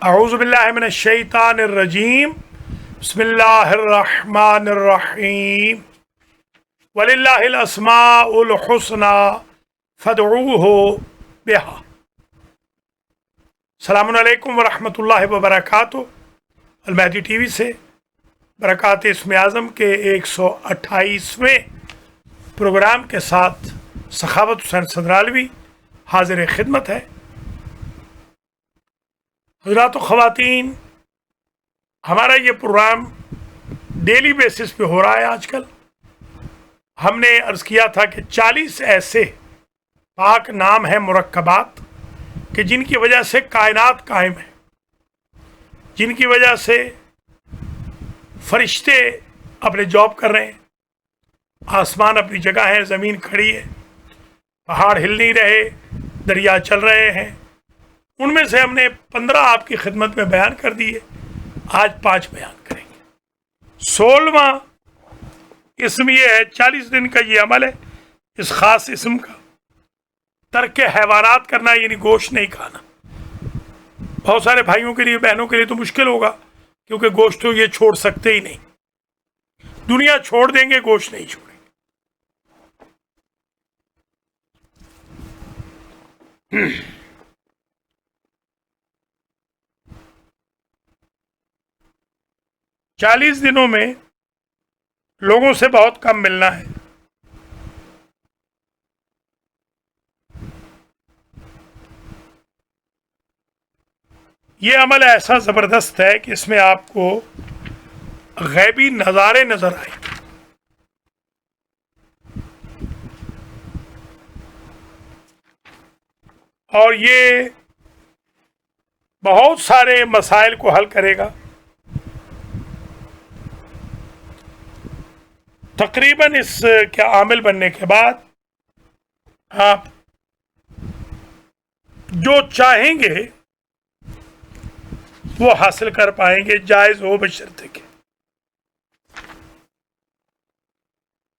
اعوذ باللہ من الشیطان الرجیم بسم اللہ الرحمن الرحیم وللہ الاسماء الحسنى فادعوہ بہا۔ السلام علیکم ورحمۃ اللہ وبرکاتہ۔ المہدی ٹی وی سے برکات اسم اعظم کے 128ویں پروگرام کے ساتھ سخاوت حسین صدرالوی حاضر خدمت ہے۔ حضرات و خواتین، ہمارا یہ پروگرام ڈیلی بیسس پہ ہو رہا ہے۔ آج کل ہم نے عرض کیا تھا کہ 40 ایسے پاک نام ہیں، مرکبات، کہ جن کی وجہ سے کائنات قائم ہے، جن کی وجہ سے فرشتے اپنے جاب کر رہے ہیں، آسمان اپنی جگہ ہے، زمین کھڑی ہے، پہاڑ ہل نہیں رہے، دریا چل رہے ہیں۔ ان میں سے ہم نے 15 آپ کی خدمت میں بیان کر دیے، آج 5 بیان کریں گے۔ 16واں اسم یہ ہے، 40 دن کا یہ عمل ہے اس خاص اسم کا، ترک حیوانات کرنا، یعنی گوشت نہیں کھانا۔ بہت سارے بھائیوں کے لیے، بہنوں کے لیے تو مشکل ہوگا، کیونکہ گوشت تو یہ چھوڑ سکتے ہی نہیں۔ دنیا چھوڑ دیں گے، گوشت نہیں چھوڑیں گے۔ 40 دنوں میں لوگوں سے بہت کم ملنا ہے۔ یہ عمل ایسا زبردست ہے کہ اس میں آپ کو غیبی نظارے نظر آئیں گے۔ اور یہ بہت سارے مسائل کو حل کرے گا۔ تقریباً اس کے عامل بننے کے بعد آپ جو چاہیں گے وہ حاصل کر پائیں گے، جائز ہو بشرطے کہ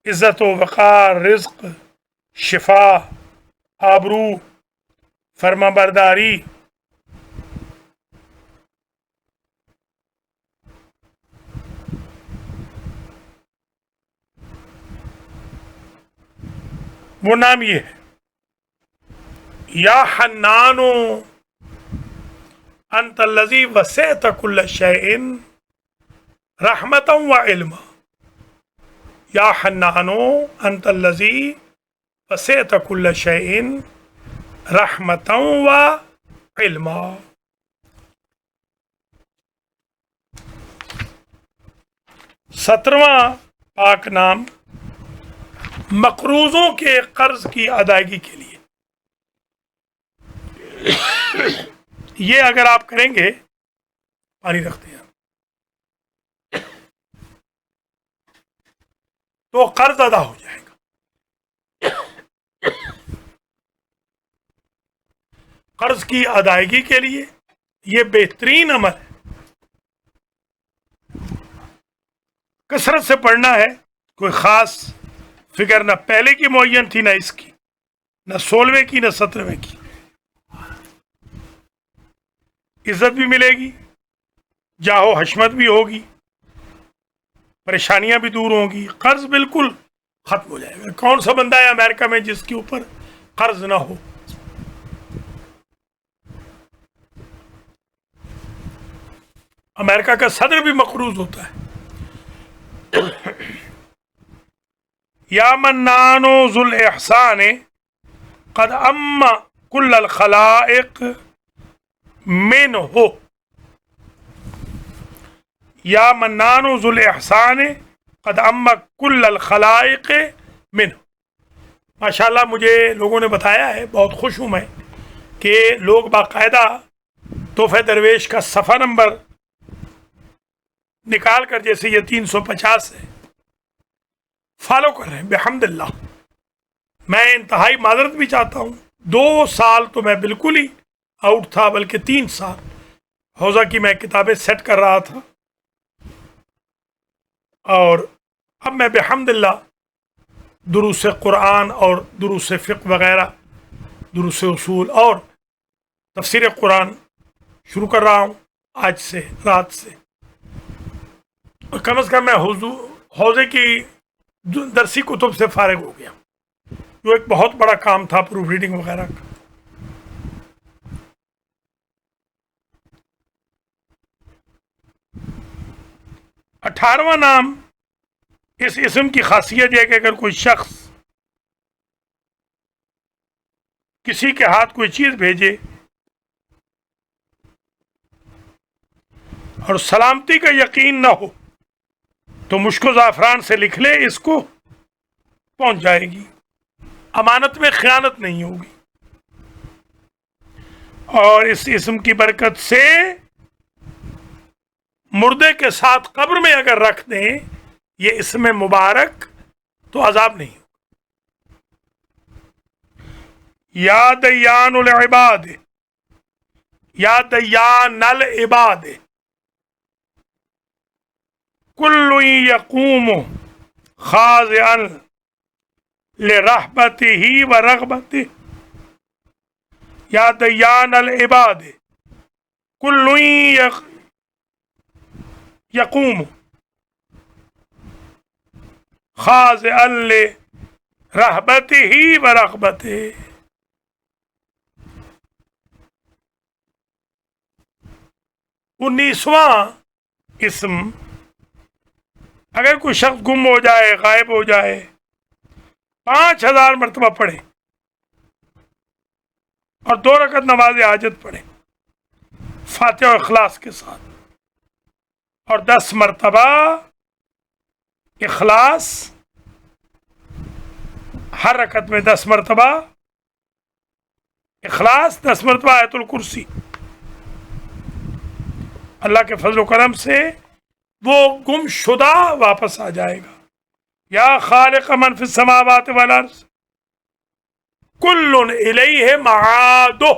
عزت و وقار، رزق، شفا، آبرو، فرما برداری، وہ نام یہ ہے، یا حنانو انت الذی وسعت کل شیء رحمتا و علما۔ یا حنانو انت الذی وسعت کل شیء رحمتا و علما۔ سترواں پاک نام مقروضوں کے قرض کی ادائیگی کے لیے۔ یہ اگر آپ کریں گے، پانی رکھتے ہیں، تو قرض ادا ہو جائے گا۔ قرض کی ادائیگی کے لیے یہ بہترین عمل ہے۔ کثرت سے پڑھنا ہے، کوئی خاص فگر نہ پہلے کی معین تھی، نہ اس کی، نہ 16ویں کی، نہ 17ویں کی۔ عزت بھی ملے گی، جاہو حشمت بھی ہوگی، پریشانیاں بھی دور ہوں گی، قرض بالکل ختم ہو جائے گا۔ کون سا بندہ ہے امریکہ میں جس کے اوپر قرض نہ ہو؟ امریکہ کا صدر بھی مقروض ہوتا ہے۔ یا منان ذو الاحسان قد ام کل الخلائق منہ۔ یا منان ذو الاحسان قد ام کل الخلائق منہ۔ ماشاءاللہ مجھے لوگوں نے بتایا ہے، بہت خوش ہوں میں، کہ لوگ باقاعدہ تحفہ درویش کا صفحہ نمبر نکال کر، جیسے یہ 350 ہے، فالو کر رہے ہیں۔ بحمد اللہ میں انتہائی معذرت بھی چاہتا ہوں، 2 سال تو میں بالکل ہی آؤٹ تھا، بلکہ 3 سال حوزہ کی میں کتابیں سیٹ کر رہا تھا، اور اب میں بحمد اللہ دروس قرآن اور دروس فقہ وغیرہ، دروس اصول اور تفسیر قرآن شروع کر رہا ہوں۔ آج سے رات سے، اور کم از کم میں حوضے کی درسی کتب سے فارغ ہو گیا، جو ایک بہت بڑا کام تھا پروف ریڈنگ وغیرہ کا۔ 18واں نام، اس اسم کی خاصیت ہے کہ اگر کوئی شخص کسی کے ہاتھ کوئی چیز بھیجے اور سلامتی کا یقین نہ ہو تو مشک و زعفران سے لکھ لے، اس کو پہنچ جائے گی، امانت میں خیانت نہیں ہوگی، اور اس اسم کی برکت سے مردے کے ساتھ قبر میں اگر رکھ دیں یہ اسم مبارک تو عذاب نہیں ہوگا۔ یا دیان العباد، یا دیان العباد، کل یقوم خاضعا لرحبته ورغبته، یا دیان العباد کل یقوم خاضعا لرحبته ورغبته۔ 19واں اسم، اگر کوئی شخص گم ہو جائے، غائب ہو جائے، 5000 مرتبہ پڑھے اور 2 رکعت نماز حاجت پڑھے فاتحہ و اخلاص کے ساتھ، اور 10 مرتبہ اخلاص، ہر رکعت میں 10 مرتبہ اخلاص، 10 مرتبہ آیت الکرسی، اللہ کے فضل و کرم سے وہ گم شدہ واپس آ جائے گا۔ یا خالق من فی السماوات والارض کل الیہ معادہ،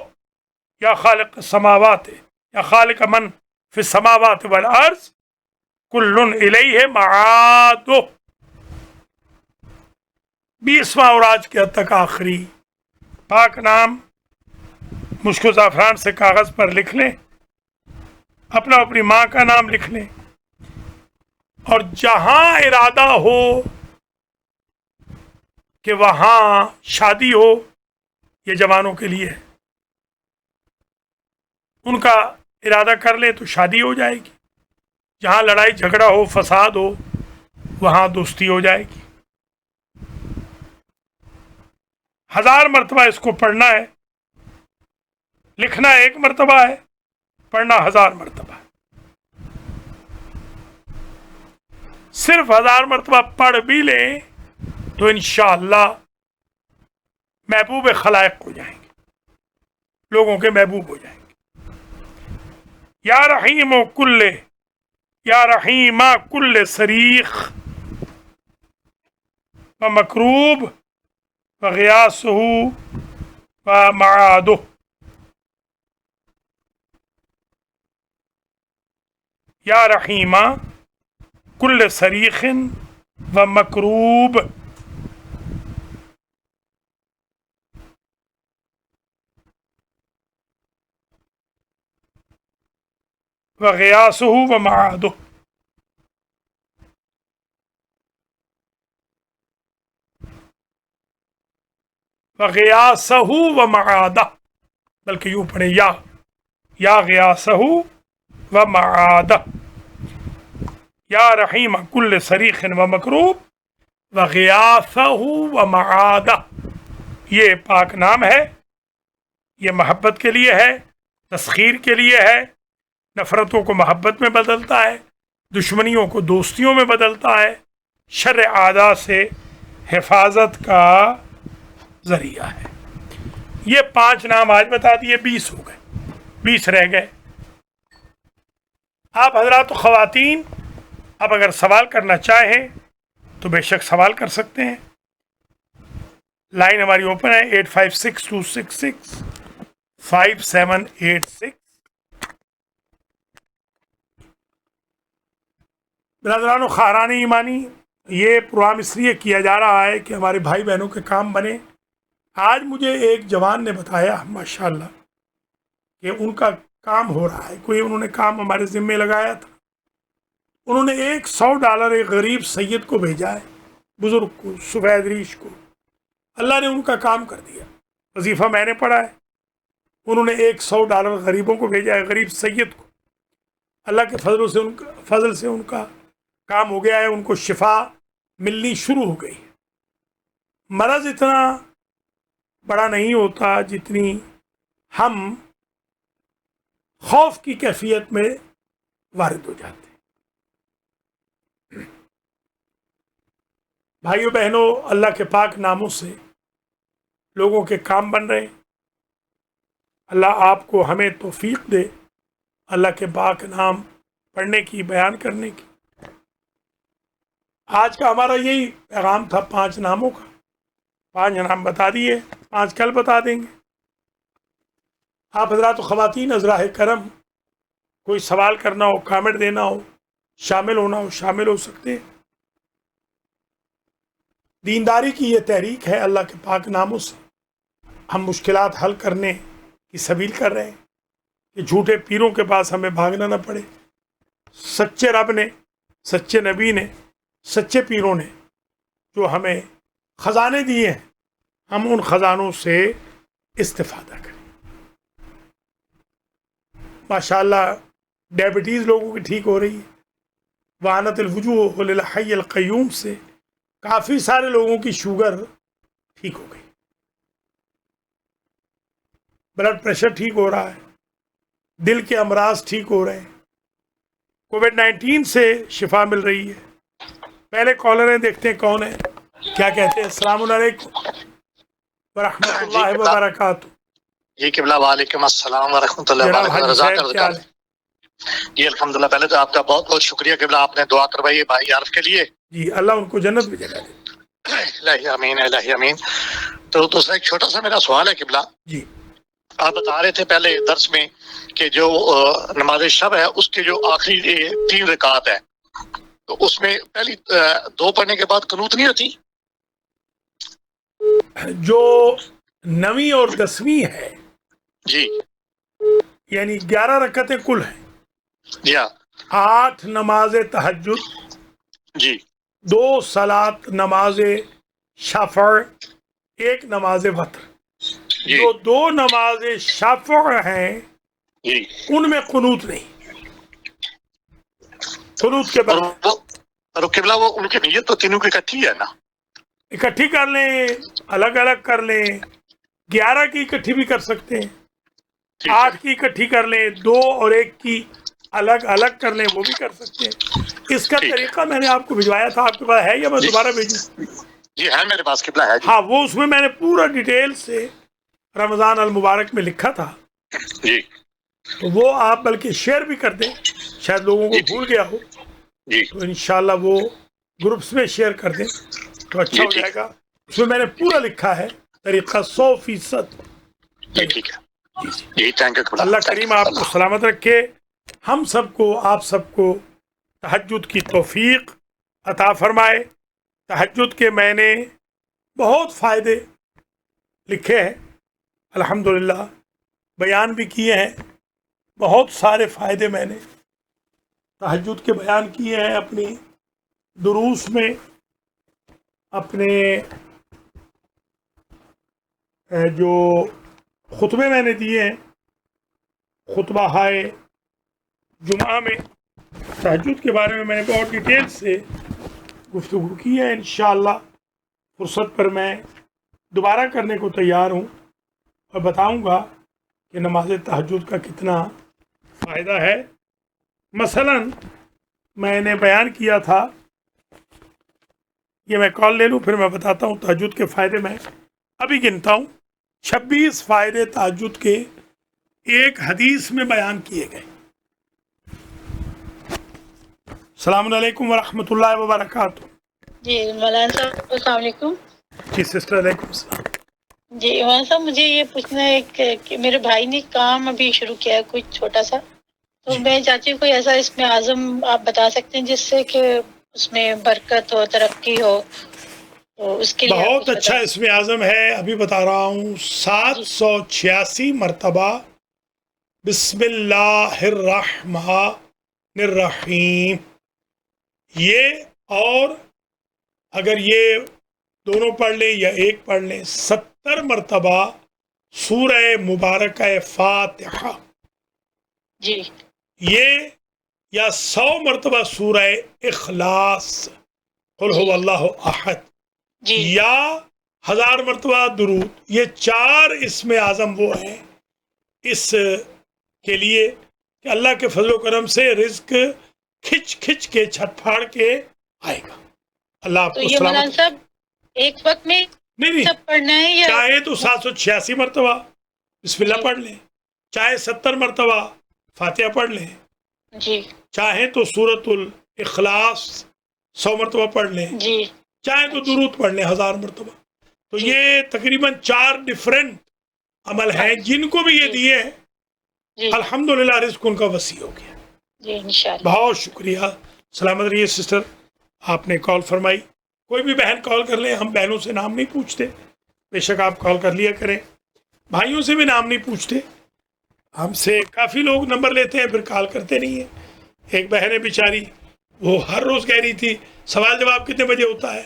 یا خالق السماوات، یا خالق من فی السماوات والارض کل الیہ معادہ۔ 20واں اور آج کے حد تک آخری پاک نام مشک و زعفران سے کاغذ پر لکھ لیں، اپنا اپنی ماں کا نام لکھ لیں، اور جہاں ارادہ ہو کہ وہاں شادی ہو، یہ جوانوں کے لیے ہے، ان کا ارادہ کر لیں تو شادی ہو جائے گی، جہاں لڑائی جھگڑا ہو، فساد ہو، وہاں دوستی ہو جائے گی۔ 1000 مرتبہ اس کو پڑھنا ہے، لکھنا 1 مرتبہ ہے، پڑھنا 1000 مرتبہ ہے۔ صرف 1000 مرتبہ پڑھ بھی لیں تو انشاءاللہ محبوب خلائق ہو جائیں گے، لوگوں کے محبوب ہو جائیں گے۔ یا رحیم کل، یا رحیم کل صریخ و مکروب و غیاسہ و معادہ، یا رحیم کل صریخ و مکروب، و غیاسہ و معادہ۔ و غیاسہ و معادہ، بلکہ یوں پڑھیں، یا غیاسہ و معادہ، یا رحیم کل صریخ و مکروب و غیاسہ و معادہ۔ یہ پاک نام ہے، یہ محبت کے لیے ہے، تسخیر کے لیے ہے، نفرتوں کو محبت میں بدلتا ہے، دشمنیوں کو دوستیوں میں بدلتا ہے، شر اعداء سے حفاظت کا ذریعہ ہے۔ یہ 5 نام آج بتا دیے، 20 ہو گئے، 20 رہ گئے۔ آپ حضرات و خواتین اب اگر سوال کرنا چاہیں تو بے شک سوال کر سکتے ہیں، لائن ہماری اوپن ہے 8562665786۔ برادران و خواہران ایمانی، یہ پروگرام اس لیے کیا جا رہا ہے کہ ہمارے بھائی بہنوں کے کام بنے۔ آج مجھے ایک جوان نے بتایا ماشاءاللہ کہ ان کا کام ہو رہا ہے. کوئی انہوں نے کام ہمارے ذمے لگایا تھا. انہوں نے $100 ایک غریب سید کو بھیجا ہے, بزرگ کو, سفید ریش کو. اللہ نے ان کا کام کر دیا. وظیفہ میں نے پڑھا ہے. انہوں نے $100 غریبوں کو بھیجا ہے, غریب سید کو. اللہ کے فضل سے ان کا کام ہو گیا ہے. ان کو شفا ملنی شروع ہو گئی. مرض اتنا بڑا نہیں ہوتا جتنی ہم خوف کی کیفیت میں وارد ہو جاتے ہیں. بھائیو بہنوں, اللہ کے پاک ناموں سے لوگوں کے کام بن رہے ہیں. اللہ آپ کو ہمیں توفیق دے اللہ کے پاک نام پڑھنے کی, بیان کرنے کی. آج کا ہمارا یہی پیغام تھا 5 ناموں کا. 5 نام بتا دیے, 5 کل بتا دیں گے. آپ حضرات و خواتین ازراہ کرم, کوئی سوال کرنا ہو, کامنٹ دینا ہو, شامل ہونا ہو, شامل ہو سکتے ہیں. دینداری کی یہ تحریک ہے. اللہ کے پاک ناموں سے ہم مشکلات حل کرنے کی سبیل کر رہے ہیں کہ جھوٹے پیروں کے پاس ہمیں بھاگنا نہ پڑے. سچے رب نے, سچے نبی نے, سچے پیروں نے جو ہمیں خزانے دیے ہیں, ہم ان خزانوں سے استفادہ کریں. ماشاءاللہ ڈائبٹیز لوگوں کی ٹھیک ہو رہی ہے. وعنت الوجوہ للحی القیوم سے کافی سارے لوگوں کی شوگر ٹھیک ہو گئی. بلڈ پریشر ٹھیک ہو رہا ہے. دل کے امراض ٹھیک ہو رہے ہیں. کووڈ-19 سے شفا مل رہی ہے. پہلے کالر ہیں, دیکھتے ہیں کون ہے, کیا کہتے ہیں. السلام علیکم ورحمۃ اللہ وبرکاتہ. جی قبلہ, وعلیکم السلام ورحمۃ اللہ جناب وبرکاتہ. حاجی رضا صاحب کیا حال ہے؟ جی الحمدللہ. پہلے تو آپ کا بہت بہت شکریہ قبلہ, آپ نے دعا کروائی ہے بھائی عارف کے لیے. جی اللہ ان کو جنت میں جگہ دے. الہی امین, الہی امین. تو دوسرا ایک چھوٹا سا میرا سوال ہے قبلہ. جی آپ بتا رہے تھے پہلے درس میں کہ جو نماز شب ہے اس کے جو آخری 3 رکعات ہے, تو اس میں پہلی 2 پڑھنے کے بعد قنوت نہیں ہوتی؟ جو 9ویں اور 10ویں ہے, جی یعنی 11 رکعتیں کل ہیں. جی ہاں 8 نماز تہجد, جی 2 صلات نماز شفع, 1 نماز وتر. جی جو 2 نماز شفع ہیں جی. ان میں قنوت نہیں. قنوت کے بعد اور قبلہ وہ ان کی نیت تو تینوں کی اکٹھی ہے نا؟ اکٹھی کر لیں, الگ الگ کر لیں. 11 کی اکٹھی بھی کر سکتے ہیں, 8 کی اکٹھی کر لیں, 2 اور 1 کی الگ الگ کر لیں, وہ بھی کر سکتے ہیں. اس کا طریقہ میں نے آپ کو بھجوایا تھا, آپ کے پاس ہے یا میں دوبارہ بھیجوں؟ جی ہے میرے پاس قبلہ ہے. ہاں, وہ اس میں میں نے پورا ڈیٹیل سے رمضان المبارک میں لکھا تھا. جی تو وہ آپ بلکہ شیئر بھی کر دیں, شاید لوگوں کو بھول گیا ہو, جی تو انشاءاللہ وہ گروپس میں شیئر کر دیں تو اچھا ہو جائے گا. اس میں میں نے پورا لکھا ہے طریقہ 100%. جی ٹھیک ہے. جی تھینک یو. اللہ کریم آپ کو سلامت رکھے. ہم سب کو, آپ سب کو تہجد کی توفیق عطا فرمائے. تہجد کے میں نے بہت فائدے لکھے ہیں, الحمدللہ بیان بھی کیے ہیں. بہت سارے فائدے میں نے تہجد کے بیان کیے ہیں اپنی دروس میں, اپنے جو خطبے میں نے دیے ہیں, خطبہ ہائے جمعہ میں تہجد کے بارے میں نے بہت ڈیٹیل سے گفتگو کی ہے. انشاءاللہ فرصت پر میں دوبارہ کرنے کو تیار ہوں اور بتاؤں گا کہ نماز تہجد کا کتنا فائدہ ہے. مثلا میں نے بیان کیا تھا, یہ میں کال لے لوں پھر میں بتاتا ہوں تہجد کے فائدے. میں ابھی گنتا ہوں 26 فائدے تہجد کے ایک حدیث میں بیان کیے گئے. السلام علیکم ورحمۃ اللہ وبرکاتہ. جی مولانا صاحب السلام علیکم. جی سسٹر, علیکم السلام. جی مولانا صاحب مجھے یہ پوچھنا ہے کہ میرے بھائی نے کام ابھی شروع کیا ہے کچھ چھوٹا سا, تو میں چاہتی ہوں کوئی ایسا اس میں عزم آپ بتا سکتے ہیں جس سے کہ اس میں برکت ہو, ترقی ہو, تو اس کے لیے بہت اچھا اس میں عزم ہے. ابھی بتا رہا ہوں 786 مرتبہ بسم اللہ الرحمن الرحیم. یہ اور اگر یہ دونوں پڑھ لیں یا ایک پڑھ لیں 70 مرتبہ سورہ مبارکہ فاتحہ، جی یہ یا 100 مرتبہ سورہ اخلاص قل هو اللہ احد، جی یا 1000 مرتبہ درود. یہ 4 اسم اعظم وہ ہیں اس کے لیے کہ اللہ کے فضل و کرم سے رزق کھچ کھچ کے چھت پھاڑ کے آئے گا. اللہ آپ تو کو یہ مولانا سلامت. صاحب ایک وقت میں نہیں سب پڑھنا ہے یا چاہے تو 786 مرتبہ بسم اللہ پڑھ لیں، چاہے 70 مرتبہ فاتحہ پڑھ لیں، جی چاہے تو سورۃ الاخلاص 100 مرتبہ پڑھ لیں، جی چاہے تو درود پڑھ لیں 1000 مرتبہ. تو جی. یہ تقریباً 4 ڈفرینٹ عمل ہیں جن کو بھی یہ جی. دیے ہیں. جی الحمدللہ رزق ان کا وسیع ہو گیا. جی انشاءاللہ. بہت شکریہ. سلامت رہیے سسٹر، آپ نے کال فرمائی. کوئی بھی بہن کال کر لیں، ہم بہنوں سے نام نہیں پوچھتے، بے شک آپ کال کر لیا کریں. بھائیوں سے بھی نام نہیں پوچھتے، ہم سے کافی لوگ نمبر لیتے ہیں پھر کال کرتے نہیں ہیں. ایک بہن ہے بیچاری، وہ ہر روز کہہ رہی تھی سوال جواب کتنے بجے ہوتا ہے،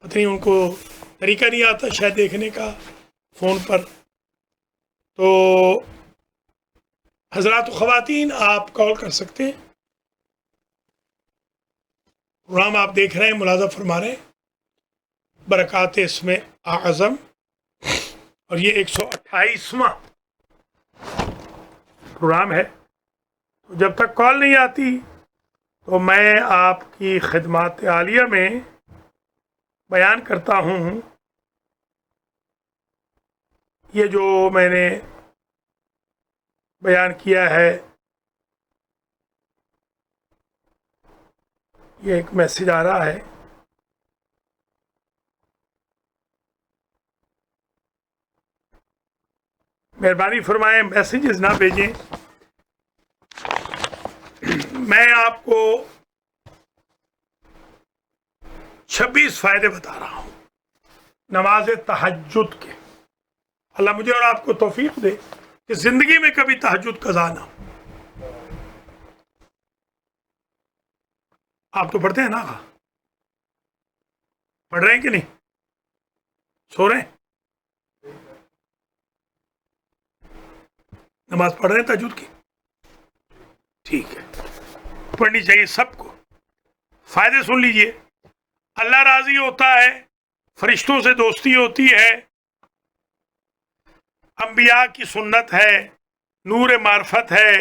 پتہ نہیں ان کو طریقہ نہیں آتا شاید دیکھنے کا فون پر. تو حضرات و خواتین آپ کال کر سکتے ہیں. پروگرام آپ دیکھ رہے ہیں، ملاحظہ فرما رہے ہیں برکات اسم اعظم، اور یہ 128واں پروگرام ہے. تو جب تک کال نہیں آتی تو میں آپ کی خدمات عالیہ میں بیان کرتا ہوں یہ جو میں نے بیان کیا ہے. یہ ایک میسج آ رہا ہے، مہربانی فرمائیں میسیجز نہ بھیجیں. میں آپ کو 26 فائدے بتا رہا ہوں نماز تہجد کے. اللہ مجھے اور آپ کو توفیق دے کہ زندگی میں کبھی تہجد قضا نہ ہو. آپ تو پڑھتے ہیں نا، پڑھ رہے ہیں کہ نہیں، سو رہے ہیں، نماز پڑھ رہے ہیں تہجد کی؟ ٹھیک ہے، پڑھنی چاہیے سب کو. فائدے سن لیجئے. اللہ راضی ہوتا ہے، فرشتوں سے دوستی ہوتی ہے، انبیاء کی سنت ہے، نور معرفت ہے،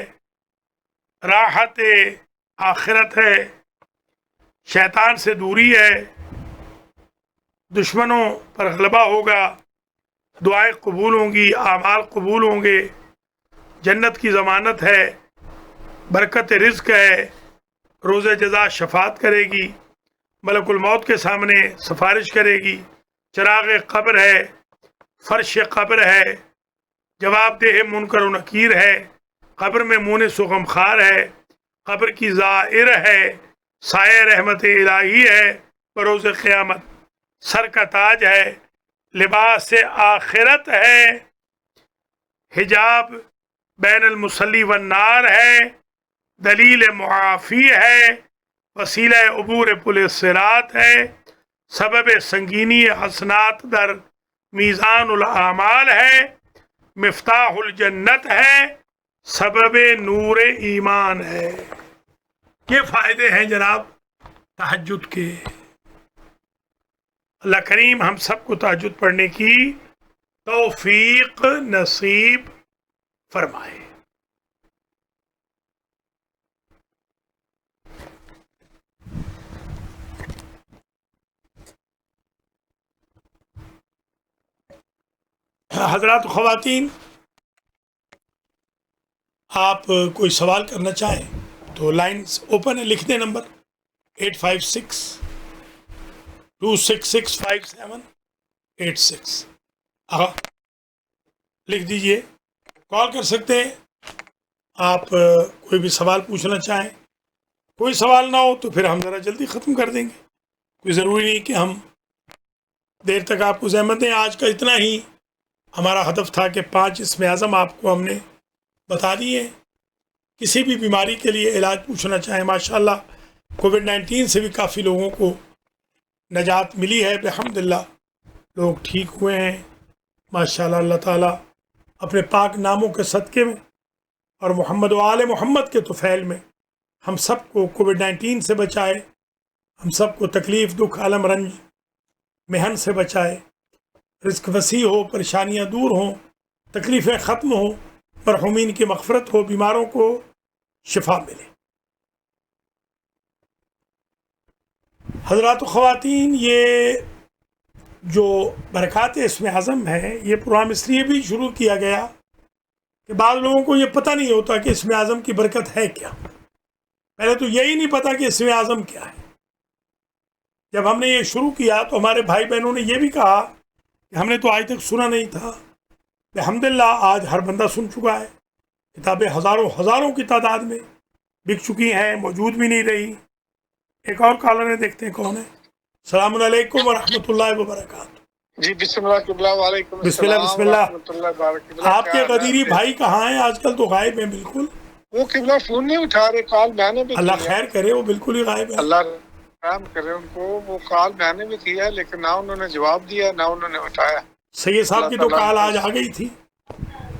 راحت آخرت ہے، شیطان سے دوری ہے، دشمنوں پر غلبہ ہوگا، دعائیں قبول ہوں گی، اعمال قبول ہوں گے، جنت کی ضمانت ہے، برکت رزق ہے، روز جزا شفاعت کرے گی، ملک الموت کے سامنے سفارش کرے گی، چراغ قبر ہے، فرش قبر ہے، جواب دہ منکر و نکیر ہے، قبر میں مونس و غمخوار ہے، قبر کی زائر ہے، سایہ رحمت الہی ہے، بروز قیامت سر کا تاج ہے، لباس آخرت ہے، حجاب بین المصلی والنار ہے، دلیل معافی ہے، وسیلہ عبور پل الصراط ہے، سبب سنگینی حسنات در میزان الاعمال ہے، مفتاح الجنت ہے، سبب نور ایمان ہے. یہ فائدے ہیں جناب تہجد کے. اللہ کریم ہم سب کو تہجد پڑھنے کی توفیق نصیب فرمائے. حضرات و خواتین، آپ کوئی سوال کرنا چاہیں تو لائنز اوپن ہے، لکھ دیں نمبر 856-266-5786. لکھ دیجئے. کال کر سکتے ہیں آپ. کوئی بھی سوال پوچھنا چاہیں، کوئی سوال نہ ہو تو پھر ہم ذرا جلدی ختم کر دیں گے. کوئی ضروری نہیں کہ ہم دیر تک آپ کو زحمت دیں. آج کا اتنا ہی. ہمارا ہدف تھا کہ 5 اسم اعظم آپ کو ہم نے بتا دیے. کسی بھی بیماری کے لیے علاج پوچھنا چاہیں ماشاءاللہ کووڈ-19 سے بھی کافی لوگوں کو نجات ملی ہے الحمدللہ. لوگ ٹھیک ہوئے ہیں ماشاءاللہ. اللہ تعالیٰ اپنے پاک ناموں کے صدقے میں اور محمد و آل محمد کے طفیل میں ہم سب کو کووڈ-19 سے بچائے. ہم سب کو تکلیف دکھ علم رنج محن سے بچائے. رزق وسیع ہو, پریشانیاں دور ہوں, تکلیفیں ختم ہوں, مرحومین کی مغفرت ہو, بیماروں کو شفا ملے. حضرات و خواتین, یہ جو برکات اسم اعظم ہے یہ پروگرام اس لیے بھی شروع کیا گیا کہ بعض لوگوں کو یہ پتہ نہیں ہوتا کہ اسم اعظم کی برکت ہے کیا. پہلے تو یہی نہیں پتا کہ اسم اعظم کیا ہے. جب ہم نے یہ شروع کیا تو ہمارے بھائی بہنوں نے یہ بھی کہا کہ ہم نے تو آج تک سنا نہیں تھا. الحمدللہ آج ہر بندہ سن چکا ہے. کتابیں ہزاروں کی تعداد میں بک چکی ہیں, موجود بھی نہیں رہی. ایک اور کالر ہے, دیکھتے ہیں کون ہے. السلام علیکم ورحمۃ اللہ وبرکاتہ. جی بسم اللہ قبلہ. وعلیکم بسم اللہ بسم اللہ. ورحمۃ اللہ وبرکاتہ. آپ کے غدیری بھائی کہاں ہیں آج کل؟ تو غائب ہیں بالکل. وہ قبلہ فون نہیں اٹھا رہے. کال میں نے بھی اللہ خیر کرے, وہ بالکل ہی غائب ہے. اللہ رحم کرے ان کو. وہ کال میں نے بھی کیا لیکن نہ انہوں نے جواب دیا نہ انہوں نے اٹھایا. سید صاحب کی تو کال آج آ گئی تھی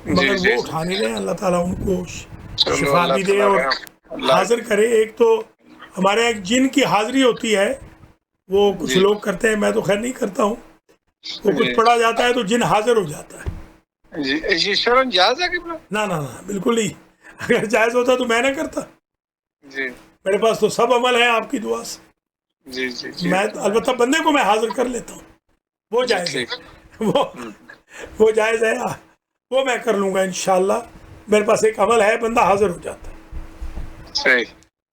مگر جی وہ اٹھا نہیں رہے. اللہ تعالیٰ ان کو شفا بھی دے اور حاضر کرے. ایک تو ہمارے ایک جن کی حاضری ہوتی ہے, وہ کچھ لوگ کرتے ہیں, میں تو خیر نہیں کرتا ہوں. وہ کچھ پڑھا جاتا ہے تو جن حاضر ہو جاتا ہے. جی یہ شرم جائز ہے قبلہ؟ نہ بالکل نہیں. اگر جائز ہوتا تو میں نہ کرتا. جی میرے پاس تو سب عمل ہے آپ کی دعا سے. جی جی جی میں البتہ بندے کو میں حاضر کر لیتا ہوں, وہ جائز ہے. وہ جائز ہے, وہ میں کر لوں گا انشاءاللہ. میرے پاس ایک عمل ہے, بندہ حاضر ہو جاتا ہے. صحیح.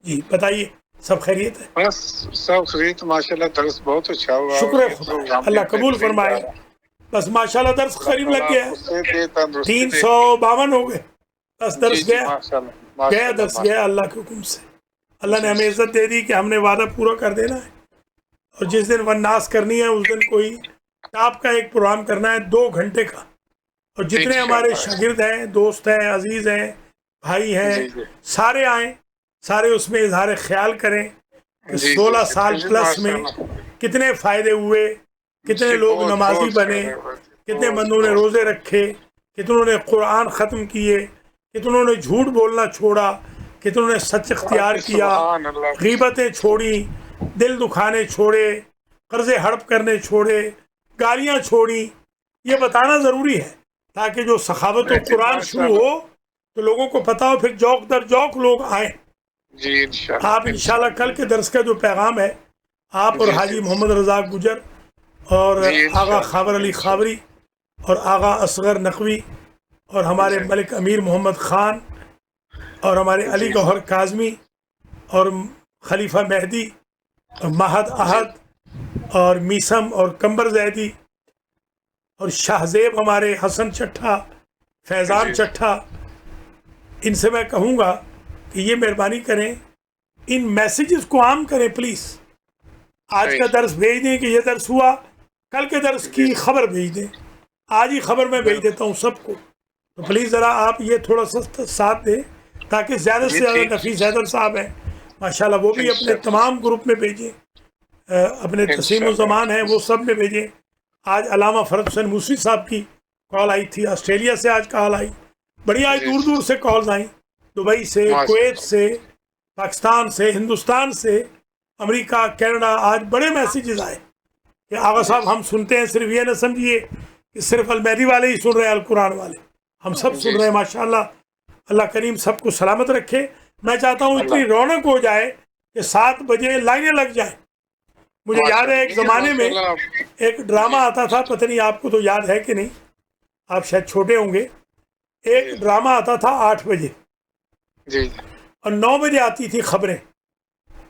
جی بتائیے, سب خیریت ہے؟ بس سب خیریت ماشاءاللہ. درس بہت اچھا ہوا. شکر ہے خدا, اللہ قبول فرمائے. بس ماشاءاللہ درس قریب لگ گیا ہے, 352 ہو گئے. بس درس گیا درس گیا اللہ کے حکم سے. اللہ نے ہمیں عزت دے دی کہ ہم نے وعدہ پورا کر دینا ہے, اور جس دن وناس کرنی ہے اس دن کوئی ٹاپ کا ایک پروگرام کرنا ہے 2 گھنٹے کا. اور جتنے ہمارے شاگرد ہیں, دوست ہیں, عزیز ہیں, بھائی ہیں, سارے آئیں, سارے اس میں اظہار خیال کریں کہ 16 سال پلس میں کتنے فائدے ہوئے, کتنے لوگ نمازی بنے, کتنے بندوں نے روزے رکھے, کتنوں نے قرآن ختم کیے, کتنوں نے جھوٹ بولنا چھوڑا, کتنوں نے سچ اختیار کیا, غیبتیں چھوڑی, دل دکھانے چھوڑے, قرضے ہڑپ کرنے چھوڑے, گالیاں چھوڑی. یہ بتانا ضروری ہے تاکہ جو سخاوت و قرآن شروع ہو تو لوگوں کو پتا ہو, پھر جوک در جوک لوگ آئیں. جی انشاءاللہ. آپ انشاءاللہ کل کے درس کا جو پیغام ہے, آپ اور حاجی محمد رضا گجر اور آغا خاور علی خاوری اور آغا اصغر نقوی اور ہمارے ملک امیر محمد خان اور ہمارے علی گوہر کاظمی اور خلیفہ مہدی اور مہد احد اور میسم اور کمبر زیدی اور شاہ زیب ہمارے حسن چٹھا, فیضان چٹھا, ان سے میں کہوں گا کہ یہ مہربانی کریں, ان میسیجز کو عام کریں پلیز. آج کا درس بھیج دیں کہ یہ درس ہوا, کل کے درس کی خبر بھیج دیں. آج ہی خبر میں بھیج دیتا ہوں سب کو. تو پلیز ذرا آپ یہ تھوڑا سا ساتھ دیں تاکہ زیادہ سے زیادہ. نفیس حیدر صاحب ہیں ماشاءاللہ, وہ بھی اپنے تمام گروپ میں بھیجیں. اپنے تسیم الزمان ہیں وہ سب میں بھیجیں. آج علامہ فرد حسین موسوی صاحب کی کال آئی تھی, آسٹریلیا سے آج کال آئی. بڑی آج دور دور سے کالز آئیں, دبئی سے, کویت سے, پاکستان سے, ہندوستان سے, امریکہ, کینیڈا. آج بڑے میسیجز آئے کہ آغا صاحب ہم سنتے ہیں, صرف یہ نہ سمجھیے کہ صرف المہدی والے ہی سن رہے ہیں, القرآن والے ہم سب سن رہے ہیں ماشاءاللہ. اللہ کریم سب کو سلامت رکھے. میں چاہتا ہوں اتنی رونق ہو جائے کہ 7 بجے لائنیں لگ جائیں. مجھے یاد ہے ایک زمانے میں ایک ڈرامہ آتا تھا, پتہ نہیں آپ کو تو یاد ہے کہ نہیں, آپ شاید چھوٹے ہوں گے. ایک ڈرامہ آتا تھا 8 بجے اور 9 بجے آتی تھی خبریں.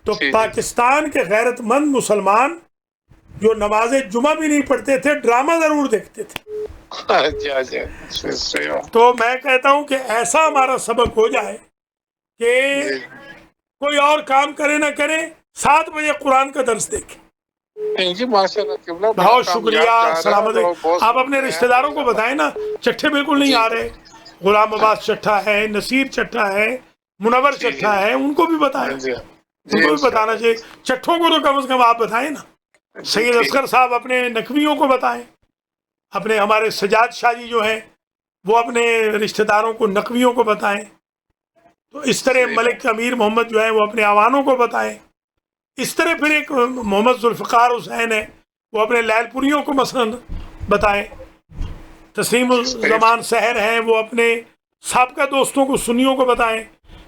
تو پاکستان کے غیرت مند مسلمان جو نماز جمعہ بھی نہیں پڑھتے تھے, ڈرامہ ضرور دیکھتے تھے. تو میں کہتا ہوں کہ ایسا ہمارا سبق ہو جائے کہ کوئی اور کام کرے نہ کرے, 7 بجے قرآن کا درس دیکھیں. بہت شکریہ, سلامت. آپ اپنے رشتہ داروں کو بتائیں نا, چٹھے بالکل نہیں آ رہے, غلام عباس چٹھا ہے, نصیر چٹھا ہے, منور چٹھا ہے, ان کو بھی بتائیں, ان کو بھی بتانا چاہیے. چٹھوں کو تو کم از کم آپ بتائیں نا. سید اصغر صاحب اپنے نقویوں کو بتائیں, اپنے ہمارے سجاد شاہ جی جو ہیں وہ اپنے رشتہ داروں کو نقویوں کو بتائیں. تو اس طرح ملک امیر محمد جو ہیں وہ اپنے اعوانوں کو بتائیں. اس طرح پھر ایک محمد ذوالفقار حسین ہے وہ اپنے لیل پوریوں کو مثلا بتائیں. تسلیم الزمان سحر ہیں وہ اپنے سابقہ دوستوں کو سنیوں کو بتائیں,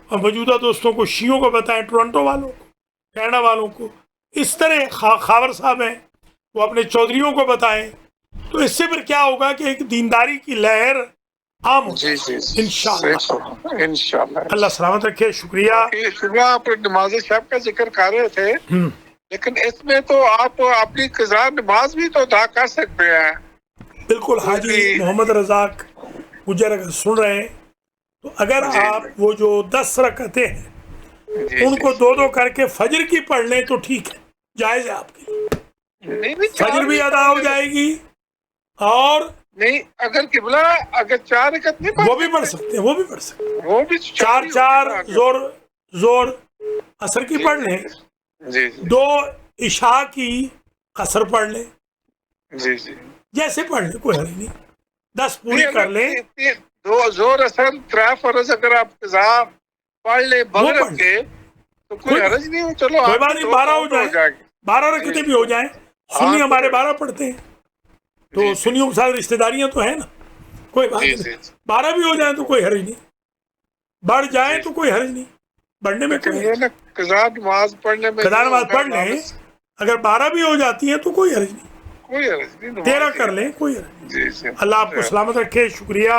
اور موجودہ دوستوں کو شیعوں کو بتائیں, ٹورنٹو والوں کو, کینیڈا والوں کو. اس طرح خاور صاحب ہیں وہ اپنے چودھریوں کو بتائیں. تو اس سے پھر کیا ہوگا کہ ایک دینداری کی لہر عام ہو انشاءاللہ. انشاءاللہ. اللہ سلامت رکھے. شکریہ. شکریہ. آپ نماز شب کا ذکر کر رہے تھے, لیکن اس میں تو آپ اپنی قضا نماز بھی تو ادا کر سکتے ہیں. بالکل. حاجی محمد رزاق گجر اگر سن رہے ہیں تو اگر آپ وہ جو 10 رکعتیں ہیں ان کو 2 کر کے فجر کی پڑھ لیں تو ٹھیک ہے, جائز ہے آپ کے لیے. فجر بھی ادا ہو جائے گی, اور نہیں اگر قبلہ اگر 4 رکعت نہیں وہ بھی پڑھ سکتے ہیں, وہ بھی پڑھ سکتے ہیں. وہ بھی 4 زور عصر کی پڑھ لیں, 2 عشاء کی قصر پڑھ لیں, جیسے پڑھ لیں, کوئی حرج نہیں. 10 پوری کر لیں. 2 زور اثر 3 فرض اگر آپ قضا پڑھ لیں بغیر کے تو کوئی حرج نہیں. چلو کوئی بات نہیں, 12 ہو جائے, 12 رکعتیں بھی ہو جائیں. سنی ہمارے 12 پڑھتے ہیں تو سنیوں کے ساتھ رشتہ داریاں تو ہیں نا, کوئی بات نہیں. 12 بھی ہو جائیں تو کوئی حرج نہیں, بڑھ جائیں تو کوئی حرج نہیں, بڑھنے میں کوئی قضا نماز پڑھنے میں قضا نماز پڑھ لیں. اگر 12 بھی ہو جاتی ہیں تو کوئی حرج نہیں, 13 کر لیں, کوئی حرج نہیں. اللہ آپ کو سلامت رکھے. شکریہ.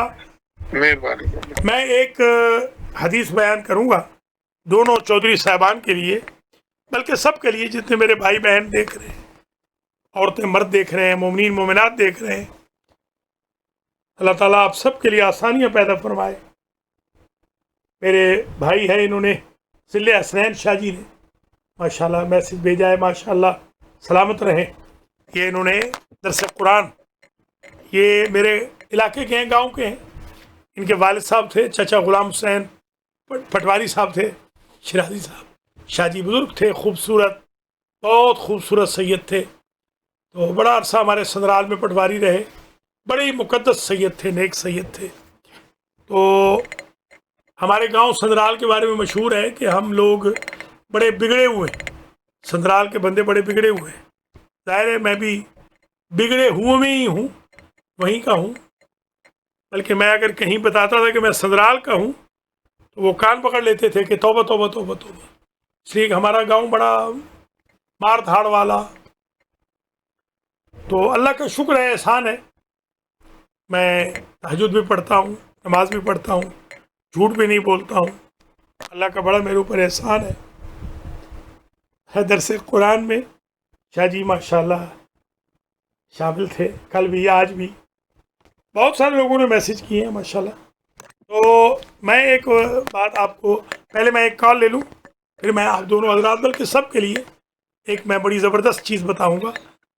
میں ایک حدیث بیان کروں گا دونوں چودھری صاحبان کے لیے, بلکہ سب کے لیے جتنے میرے بھائی بہن دیکھ رہے ہیں, عورتیں مرد دیکھ رہے ہیں, مومنین مومنات دیکھ رہے ہیں. اللہ تعالیٰ آپ سب کے لیے آسانیاں پیدا فرمائے. میرے بھائی ہیں, انہوں نے ضلع حسنین شاہ جی نے ماشاءاللہ میسج بھیجا ہے, ماشاءاللہ سلامت رہیں. یہ انہوں نے درس قرآن, یہ میرے علاقے کے ہیں, گاؤں کے ہیں. ان کے والد صاحب تھے چچا غلام حسین پٹواری صاحب تھے, شرازی صاحب شاہ جی بزرگ تھے, خوبصورت, بہت خوبصورت سید تھے. تو بڑا عرصہ ہمارے سندرال میں پٹواری رہے, بڑے ہی مقدس سید تھے, نیک سید تھے. تو ہمارے گاؤں سندرال کے بارے میں مشہور ہے کہ ہم لوگ بڑے بگڑے ہوئے ہیں, سندرال کے بندے بڑے بگڑے ہوئے ہیں. ظاہر ہے میں بھی بگڑے ہوئے میں ہی ہوں, وہیں کا ہوں. بلکہ میں اگر کہیں بتاتا تھا کہ میں سندرال کا ہوں تو وہ کان پکڑ لیتے تھے کہ توبہ توبہ توبہ توبہ. اس لیے کہ ہمارا گاؤں بڑا مار دھاڑ والا. تو اللہ کا شکر ہے, احسان ہے, میں تہجد بھی پڑھتا ہوں, نماز بھی پڑھتا ہوں, جھوٹ بھی نہیں بولتا ہوں. اللہ کا بڑا میرے اوپر احسان ہے. درس قرآن میں شاہ جی ماشاءاللہ شامل تھے, کل بھی آج بھی بہت سارے لوگوں نے میسج کیے ہیں ماشاءاللہ. تو میں ایک بات آپ کو, پہلے میں ایک کال لے لوں, پھر میں آپ دونوں حضرات بلکہ سب کے لیے ایک میں بڑی زبردست چیز بتاؤں گا.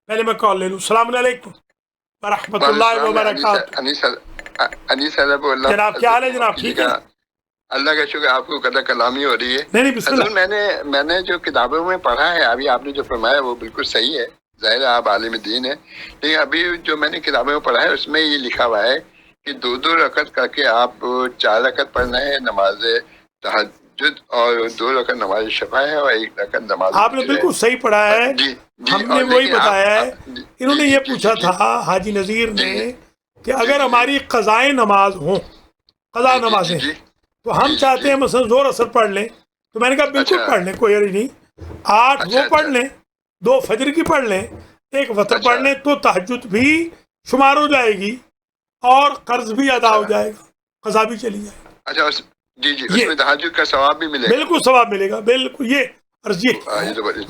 پہلے میں کال لے لوں. السلام علیکم ورحمۃ اللہ وبرکاتہ. جناب کیا حال ہے جناب؟ ٹھیک ہے, اللہ کا شکر. آپ کو قدر کلامی ہو رہی ہے. نہیں بسم اللہ. میں نے جو کتابوں میں پڑھا ہے, ابھی آپ نے جو فرمایا وہ بالکل صحیح ہے. ظاہر ہے آپ عالم دین ہے, لیکن ابھی جو میں نے کتابوں میں پڑھا ہے اس میں یہ لکھا ہوا ہے کہ 2 رکعت کر کے آپ 4 رکعت پڑھنا ہے نماز تہجد, اور 2 رکعت نماز شفا ہے, اور 1 رکعت نماز. آپ نے بالکل صحیح پڑھا ہے. ہم نے وہی بتایا ہے. انہوں نے یہ پوچھا تھا حاجی نذیر نے کہ اگر ہماری قضائیں نماز ہوں, قضا نمازیں, تو ہم چاہتے ہیں مثلا زور اثر پڑھ لیں. تو میں نے کہا بالکل پڑھ لیں, کوئی حرج نہیں. 8 وہ پڑھ لیں, 2 فجر کی پڑھ لیں, 1 وتر پڑھ لیں, تو تہجد بھی شمار ہو جائے گی اور قرض بھی ادا ہو جائے گا, قضا بھی چلی جائے گی. اچھا اس میں تہجد کا ثواب بھی ملے گا. بالکل ثواب ملے گا, بالکل. یہ عرضی,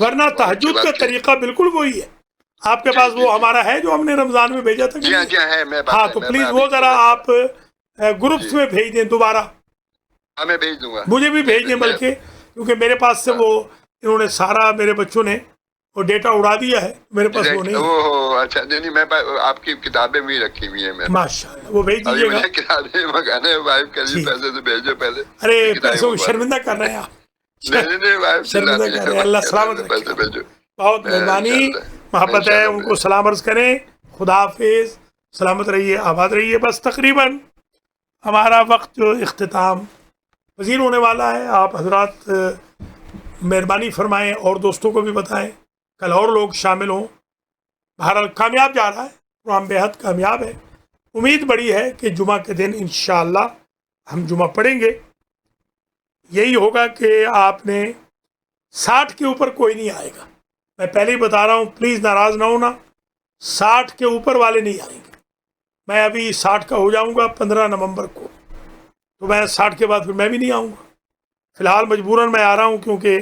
ورنہ تہجد کا طریقہ بالکل وہی ہے. آپ کے پاس وہ ہمارا ہے جو ہم نے رمضان میں بھیجا تھا؟ ہاں, تو پلیز وہ ذرا آپ گروپس میں بھیج دیں دوبارہ. میں بھیج دوں گا, مجھے بھی بھیج دیں, بلکہ کیونکہ میرے پاس سے وہ انہوں نے سارا, میرے بچوں نے وہ ڈیٹا اڑا دیا ہے، میرے پاس وہ نہیں ہے۔ اچھا نہیں، میں آپ کی کتابیں بھی رکھی ہوئی ہیں میں، ماشاء اللہ، وہ بھیج دیجیے گا۔ مجھے کتابیں منگانے ہیں، وائف کر جی۔ پیسے تو بھیجو پہلے۔ ارے پیسوں کو شرمندہ کر رہے ہیں آپ، نہیں وائف شرمندہ کر رہے ہیں، اللہ سلامت رکھے۔ پیسے بھیجو۔ بہت مہربانی، محبت ہے، ان کو سلام عرض کریں۔ خدا حافظ، سلامت رہیے، آباد رہیے۔ بس تقریباً ہمارا وقت جو اختتام پذیر ہونے والا ہے، آپ حضرات مہربانی فرمائیں اور دوستوں کو بھی بتائیں، کل اور لوگ شامل ہوں۔ بہرحال کامیاب جا رہا ہے پروگرام، بےحد کامیاب ہے۔ امید بڑی ہے کہ جمعہ کے دن انشاءاللہ ہم جمعہ پڑھیں گے۔ یہی ہوگا کہ آپ نے 60 کے اوپر کوئی نہیں آئے گا، میں پہلے ہی بتا رہا ہوں، پلیز ناراض نہ ہونا، 60 کے اوپر والے نہیں آئیں گے۔ میں ابھی 60 کا ہو جاؤں گا 15 نومبر کو، تو میں 60 کے بعد پھر میں بھی نہیں آؤں گا۔ فی الحال مجبوراً میں آ رہا ہوں، کیونکہ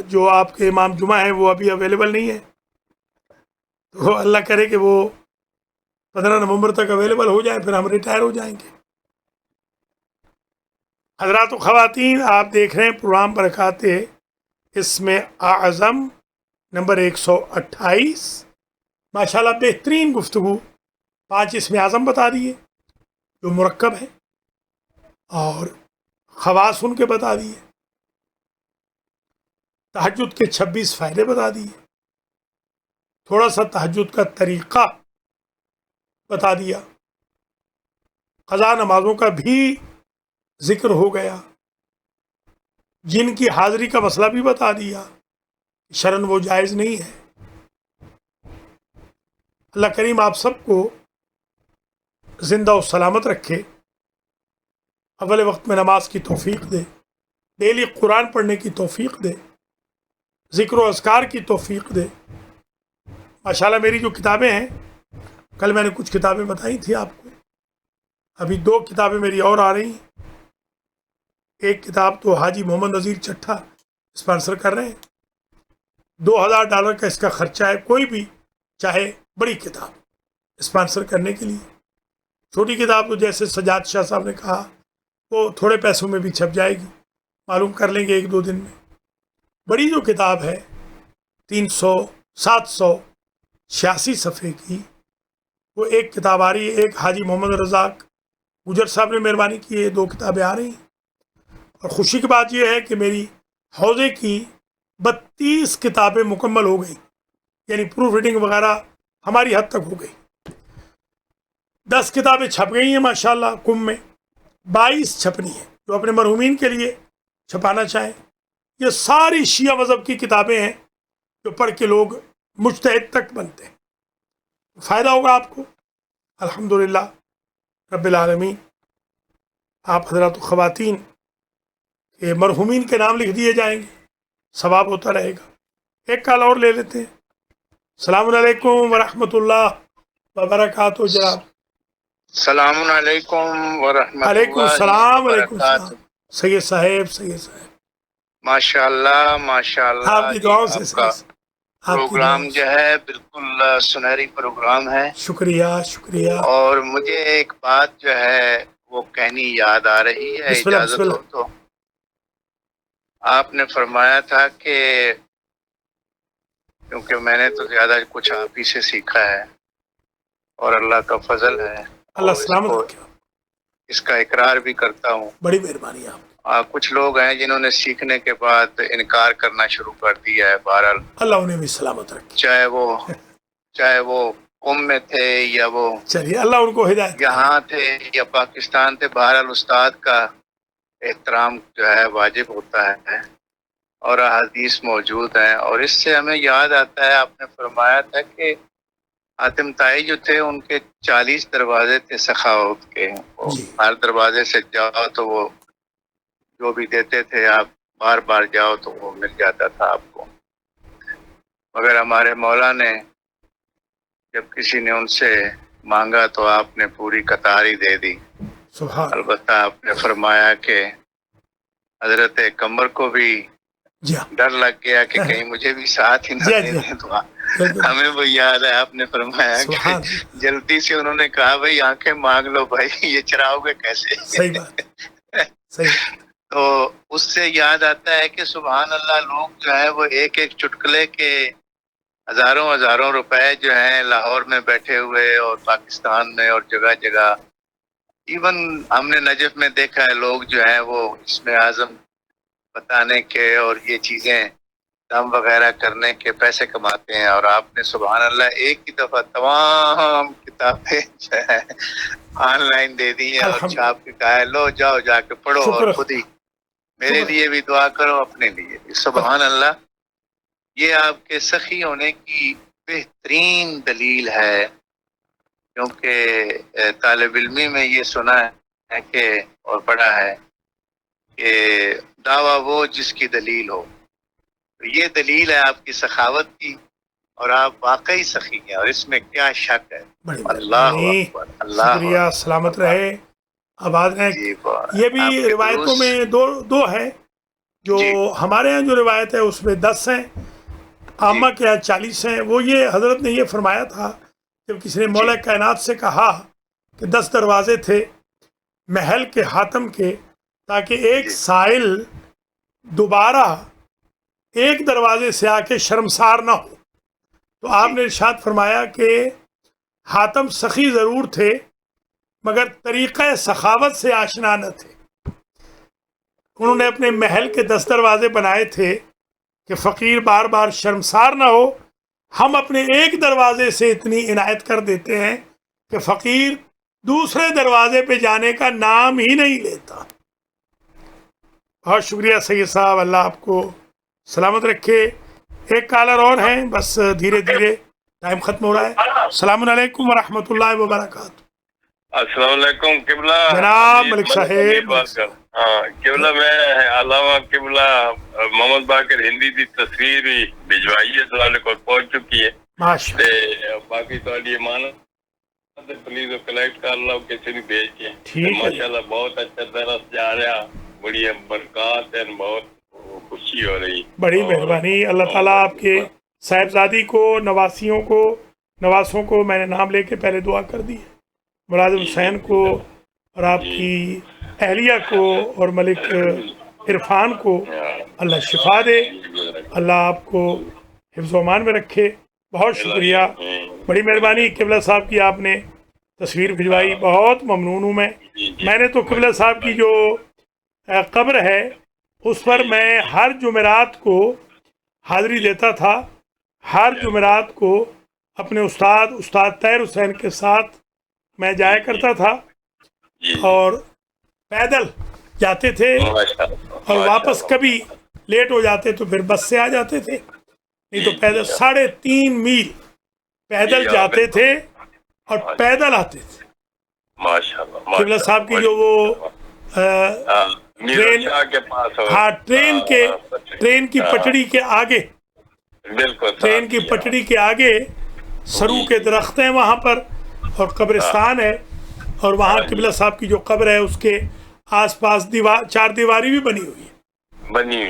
جو آپ کے امام جمعہ ہیں وہ ابھی اویلیبل نہیں ہے، تو اللہ کرے کہ وہ 15 نومبر تک اویلیبل ہو جائیں، پھر ہم ریٹائر ہو جائیں گے۔ حضرات و خواتین، آپ دیکھ رہے ہیں پروگرام برکات اسم اعظم نمبر 128۔ ماشاءاللہ بہترین گفتگو، 5 اسم اعظم بتا دیے جو مرکب ہے، اور خواص ان کے بتا دیے، تہجد کے 26 فائدے بتا دیے، تھوڑا سا تہجد کا طریقہ بتا دیا، قضا نمازوں کا بھی ذکر ہو گیا، جن کی حاضری کا مسئلہ بھی بتا دیا، شرن وہ جائز نہیں ہے۔ اللہ کریم آپ سب کو زندہ و سلامت رکھے، اول وقت میں نماز کی توفیق دے، ڈیلی قرآن پڑھنے کی توفیق دے، ذکر و اذکار کی توفیق دے۔ ماشاءاللہ میری جو کتابیں ہیں، کل میں نے کچھ کتابیں بتائی تھی آپ کو، ابھی 2 کتابیں میری اور آ رہی ہیں۔ ایک کتاب تو حاجی محمد نذیر چٹھا اسپانسر کر رہے ہیں، $2000 کا اس کا خرچہ ہے۔ کوئی بھی چاہے بڑی کتاب اسپانسر کرنے کے لیے، چھوٹی کتاب تو جیسے سجاد شاہ صاحب نے کہا وہ تھوڑے پیسوں میں بھی چھپ جائے گی، معلوم کر لیں گے 1-2 دن میں۔ بڑی جو کتاب ہے 786 صفحے کی، وہ ایک کتاب آ رہی ہے۔ ایک حاجی محمد رزاق گجر صاحب نے مہربانی کی ہے، 2 کتابیں آ رہی ہیں۔ اور خوشی کی بات یہ ہے کہ میری حوزے کی 32 کتابیں مکمل ہو گئی، یعنی پروف ریڈنگ وغیرہ ہماری حد تک ہو گئی۔ 10 کتابیں چھپ گئی ہیں ماشاءاللہ کم میں، 22 چھپنی ہیں، جو اپنے مرحومین کے لیے چھپانا چاہیں۔ یہ ساری شیعہ مذہب کی کتابیں ہیں جو پڑھ کے لوگ مجتہد تک بنتے ہیں، فائدہ ہوگا آپ کو الحمدللہ رب العالمین۔ آپ حضرات و خواتین کے مرحومین کے نام لکھ دیے جائیں گے، ثواب ہوتا رہے گا۔ ایک کال اور لے لیتے ہیں۔ السلام علیکم ورحمۃ اللہ وبرکاتہ جناب۔ السلام علیکم ورحمۃ اللہ علیکم السلام، علیکم وبرکاتہ۔ السلام۔ سید صاحب ماشاء اللہ ماشاء اللہ، آپ کی دعاؤں سے آپ کا پروگرام جو ہے بالکل سنہری پروگرام ہے۔ شکریہ شکریہ۔ اور مجھے ایک بات جو ہے وہ کہنی یاد آ رہی ہے، بسم اللہ، اجازت بسم اللہ۔ ہو تو۔ آپ نے فرمایا تھا کہ کیونکہ میں نے تو زیادہ کچھ آپ ہی سے سیکھا ہے اور اللہ کا فضل ہے، اللہ اور سلامت رکھے، اس کا اقرار بھی کرتا ہوں۔ بڑی مہربانی آپ۔ کچھ لوگ ہیں جنہوں نے سیکھنے کے بعد انکار کرنا شروع کر دیا ہے، بہرحال اللہ انہیں بھی سلامت رکھے، چاہے وہ قوم میں تھے یا وہ چلیے اللہ ان کو ہدایت۔ یہاں تھے یا پاکستان تھے، بہرحال استاد کا احترام جو ہے واجب ہوتا ہے، اور احادیث موجود ہیں۔ اور اس سے ہمیں یاد آتا ہے، آپ نے فرمایا تھا کہ حاتم طائی جو تھے ان کے 40 دروازے تھے سخاوت کے، جی۔ ہر دروازے سے جاؤ تو وہ جو بھی دیتے تھے، آپ بار بار جاؤ تو وہ مل جاتا تھا آپ کو۔ مگر ہمارے مولا نے جب کسی نے ان سے مانگا تو آپ نے پوری قطار ہی دے دی۔ سبحان البتہ آپ نے فرمایا کہ حضرت قمر کو بھی جی ہاں، ڈر لگ گیا کہ کہیں مجھے بھی ساتھ ہی نہ جی دے جی دیں دعا۔ بالکل۔ ہمیں وہ یاد ہے، آپ نے فرمایا کہ سبحان جلدی سے انہوں نے کہا بھائی آنکھیں مانگ لو بھائی، یہ چراؤ گے کیسے؟ صحیح بات، صحیح۔ تو اس سے یاد آتا ہے کہ سبحان اللہ لوگ جو ہے وہ ایک ایک چٹکلے کے ہزاروں روپے جو ہیں لاہور میں بیٹھے ہوئے اور پاکستان میں اور جگہ جگہ، ایون ہم نے نجف میں دیکھا ہے لوگ جو ہیں وہ اسم اعظم بتانے کے اور یہ چیزیں دم وغیرہ کرنے کے پیسے کماتے ہیں، اور آپ نے سبحان اللہ ایک ہی دفعہ تمام کتابیں جو ہے آن لائن دے دی ہیں اور چھاپ کے کہا ہے لو جاؤ جا کے پڑھو اور خود ہی میرے لیے بھی دعا کرو، اپنے لیے بھی۔ سبحان اللہ، یہ آپ کے سخی ہونے کی بہترین دلیل ہے، کیونکہ طالب علمی میں یہ سنا ہے کہ اور پڑھا ہے کہ دعویٰ وہ جس کی دلیل ہو، یہ دلیل ہے آپ کی سخاوت کی، اور آپ واقعی سخی ہیں، اور اس میں کیا شک ہے۔ اللہ اکبر، اللہ شکریہ، سلامت رہے، آباد رہیں۔ یہ بھی روایتوں میں دو ہے، جو ہمارے ہاں جو روایت ہے اس میں 10 ہیں، عامہ کے یہاں 40 ہیں۔ وہ یہ حضرت نے یہ فرمایا تھا جب کسی نے مولا کائنات سے کہا کہ 10 دروازے تھے محل کے حاتم کے، تاکہ ایک سائل دوبارہ ایک دروازے سے آ کے شرمسار نہ ہو، تو آپ نے ارشاد فرمایا کہ حاتم سخی ضرور تھے مگر طریقہ سخاوت سے آشنا نہ تھے۔ انہوں نے اپنے محل کے 10 دروازے بنائے تھے کہ فقیر بار بار شرمسار نہ ہو۔ ہم اپنے ایک دروازے سے اتنی عنایت کر دیتے ہیں کہ فقیر دوسرے دروازے پہ جانے کا نام ہی نہیں لیتا۔ بہت شکریہ سید صاحب، اللہ آپ کو سلامت رکھے۔ ایک کالر اور ہیں، بس دھیرے دھیرے ٹائم ختم ہو رہا ہے۔ السلام علیکم ورحمۃ اللہ وبرکاتہ۔ السلام علیکم قبلہ جناب ملک صاحب۔ ہاں قبلہ، میں علاوہ قبلہ محمد باقر ہندی دی تصویر بھی بھجوائی ہے، تھوڑے کو پہنچ چکی ہے ماشاءاللہ، باقی تھوڑی امانت پلیز کلیکٹ کر لو، کسی بھی بھیج کے۔ ٹھیک ہے، ماشاءاللہ بہت اچھا درس جا رہا، بڑی برکات ہے، بہت خوشی ہو رہی۔ بڑی مہربانی، اللہ تعالیٰ آپ کے صاحبزادی کو، نواسیوں کو، نواسوں کو میں نے نام لے کے پہلے دعا کر دی ہے، ملازم حسین کو اور آپ کی اہلیہ کو اور ملک عرفان کو اللہ شفا دے، اللہ آپ کو حفظ و امان میں رکھے۔ بہت شکریہ، بڑی مہربانی قبلہ صاحب کی، آپ نے تصویر بھجوائی، بہت ممنون ہوں میں نے تو قبلہ صاحب کی جو قبر ہے اس پر میں ہر جمعرات کو حاضری دیتا تھا، ہر جمعرات کو اپنے استاد طاہر حسین کے ساتھ میں جایا کرتا تھا، اور پیدل جاتے تھے، اور واپس کبھی لیٹ ہو جاتے تو پھر بس سے آ جاتے تھے، نہیں تو پیدل 3.5 میل پیدل جاتے تھے اور پیدل آتے تھے۔ قبلہ صاحب کی جو وہ ٹرین کی پٹڑی کے آگے، ٹرین کی پٹڑی کے آگے سرو کے درخت ہیں وہاں پر، اور قبرستان ہے، اور وہاں قبلہ صاحب کی جو قبر ہے اس کے آس پاس چار دیواری بھی بنی ہوئی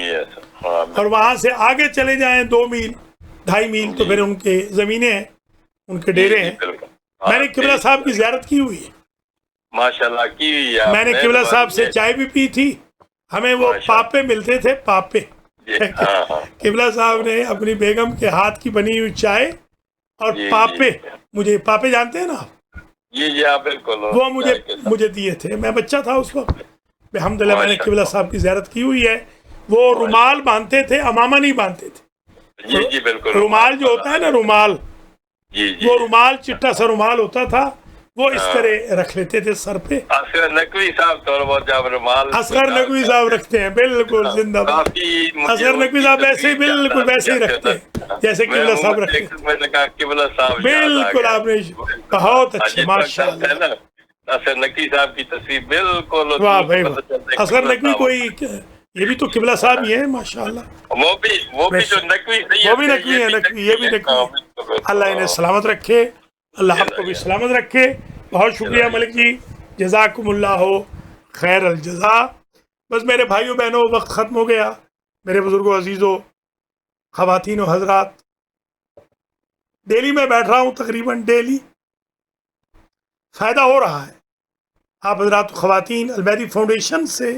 ہے، اور وہاں سے آگے چلے جائیں 2 میل 2.5 میل تو پھر ان کے زمینیں ہیں، ان کے ڈیرے ہیں۔ میں نے قبلہ صاحب کی زیارت کی ہوئی ہے، ماشاءاللہ کی ہوئی ہے۔ میں نے قبلہ صاحب سے چائے بھی پی تھی، ہمیں وہ پاپے ملتے تھے، پاپے۔ قبلہ صاحب نے اپنی بیگم کے ہاتھ کی بنی ہوئی چائے اور پاپے، مجھے پاپے جانتے ہیں نا آپ، جی ہاں بالکل، وہ مجھے دیے تھے، میں بچہ تھا اس وقت۔ الحمدللہ میں نے قبلہ صاحب کی زیارت کی ہوئی ہے۔ وہ رومال باندھتے تھے، امامہ نہیں باندھتے تھے، جی بالکل، رومال جو ہوتا ہے نا، رومال، وہ رومال چٹا سا رومال ہوتا تھا، وہ اس طرح رکھ لیتے تھے سر پہ۔ اصغر نقوی صاحب تھوڑا بہت جب رومال، اصغر نقوی صاحب رکھتے ہیں، بالکل زندہ باد۔ اصغر نقوی صاحب ایسے بالکل ویسے ہی رکھتے ہیں جیسے قبلہ صاحب رکھتے ہیں، بالکل۔ آپ نے بہت اچھا، ماشاءاللہ۔ اصغر نقوی صاحب کی تصویر بالکل، واہ بھائی واہ، اصغر نقوی کوئی، یہ بھی تو قبلہ صاحب ہی ہے، ماشاءاللہ۔ وہ بھی جو نقوی، وہ بھی نقوی ہے، نقوی، یہ بھی نقوی ہے۔ اللہ انہیں سلامت رکھے، اللہ آپ کو بھی سلامت رکھے۔ بہت شکریہ ملک جی، جزاکم اللہ خیر الجزا۔ بس میرے بھائیوں بہنوں، وقت ختم ہو گیا۔ میرے بزرگوں، عزیزوں، خواتین و حضرات، ڈیلی میں بیٹھ رہا ہوں، تقریباً ڈیلی فائدہ ہو رہا ہے۔ آپ حضرات خواتین، المہدی فاؤنڈیشن سے